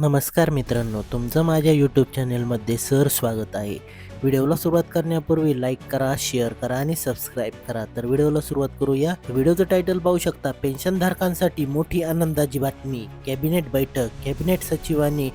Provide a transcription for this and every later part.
नमस्कार मित्रांनो, तुमचं माझ्या यूट्यूब चॅनेलमध्ये स्वागत आहे. व्हिडिओला सुरुवात करण्यापूर्वी लाईक करा, शेअर करा आणि सबस्क्राईब करा. तर व्हिडिओला सुरुवात करूया. व्हिडिओचं टायटल पाहू शकता. पेन्शनधारकांसाठी मोठी आनंदाची बातमी. कॅबिनेट बैठक. कॅबिनेट सचिवांनी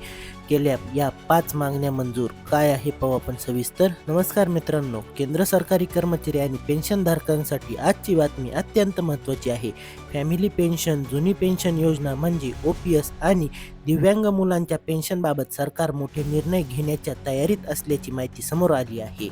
केल्या या 5 मागण्या मंजूर. काय आहे पाहू आपण सविस्तर. नमस्कार मित्रांनो, केंद्र सरकारी कर्मचारी आणि पेन्शनधारकांसाठी आजची बातमी अत्यंत महत्त्वाची आहे. फॅमिली पेन्शन, जुनी पेन्शन योजना म्हणजे OPS आणि दिव्यांग मुलांच्या पेन्शनबाबत सरकार मोठे निर्णय घेण्याच्या तयारीत असल्याची माहिती समोर आली आहे.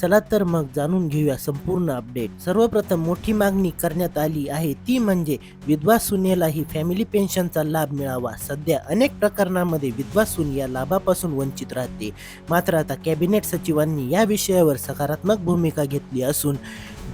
चला तर मग जाणून घेऊया संपूर्ण अपडेट. सर्वप्रथम मोठी मागणी करण्यात आली आहे ती म्हणजे विधवा सुनेलाही फॅमिली पेन्शनचा लाभ मिळावा. सध्या अनेक प्रकरणांमध्ये विधवा सून या लाभापासून वंचित राहते. मात्र आता कॅबिनेट सचिवांनी या विषयावर सकारात्मक भूमिका घेतली असून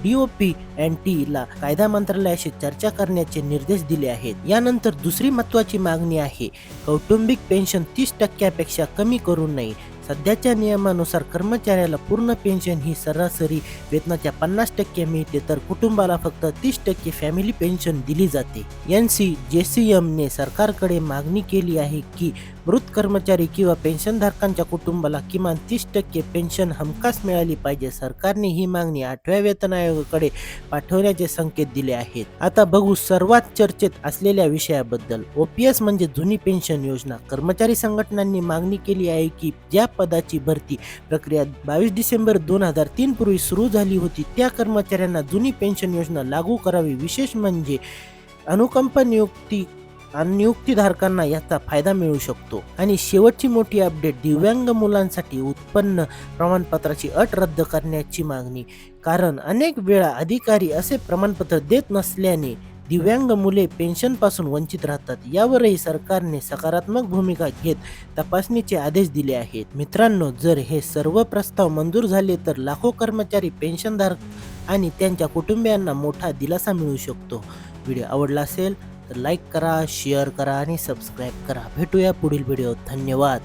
DOP&T ला कायदा मंत्रालयाशी चर्चा करण्याचे निर्देश दिले आहेत. यानंतर दुसरी महत्त्वाची मागणी आहे कौटुंबिक पेन्शन 30% कमी करू नये. सध्याच्या नियमानुसार कर्मचाऱ्याला पूर्ण पेन्शन ही सरासरी वेतनाच्या 50% मिळते, तर कुटुंबाला फक्त 30% फॅमिली पेन्शन दिली जाते. NCJCM ने सरकारकडे मागणी केली आहे की मृत कर्मचारी किंवा पेन्शनधारकांच्या कुटुंबाला किमान 30% पेन्शन हमखास मिळाली पाहिजे. सरकारने ही मागणी 8व्या वेतन आयोगाकडे पाठवण्याचे संकेत दिले आहेत. आता बघू सर्वात चर्चेत असलेल्या विषयाबद्दल. OPS म्हणजे जुनी पेन्शन योजना. कर्मचारी संघटनांनी मागणी केली आहे की ज्या पदाची भरती प्रक्रिया 22 डिसेंबर 2003 पूर्वी सुरू झाली होती त्या कर्मचाऱ्यांना जुनी पेन्शन योजना लागू करावी. विशेष म्हणजे अनुकंप नियुक्तीधारकांना याचा फायदा मिळू शकतो. आणि शेवटची मोठी अपडेट, दिव्यांग मुलांसाठी उत्पन्न प्रमाणपत्राची अट रद्द करण्याची मागणी. कारण अनेक वेळा अधिकारी असे प्रमाणपत्र देत नसल्याने दिव्यांग मुले पेन्शनपासून वंचित राहतात. यावरही सरकारने सकारात्मक भूमिका घेत तपासणीचे आदेश दिले आहेत. मित्रांनो, जर हे सर्व प्रस्ताव मंजूर झाले तर लाखो कर्मचारी, पेन्शनधारक आणि त्यांच्या कुटुंबियांना मोठा दिलासा मिळू शकतो. व्हिडिओ आवडला असेल तर लाईक करा, शेअर करा आणि सबस्क्राईब करा. भेटूया पुढील व्हिडिओत. धन्यवाद.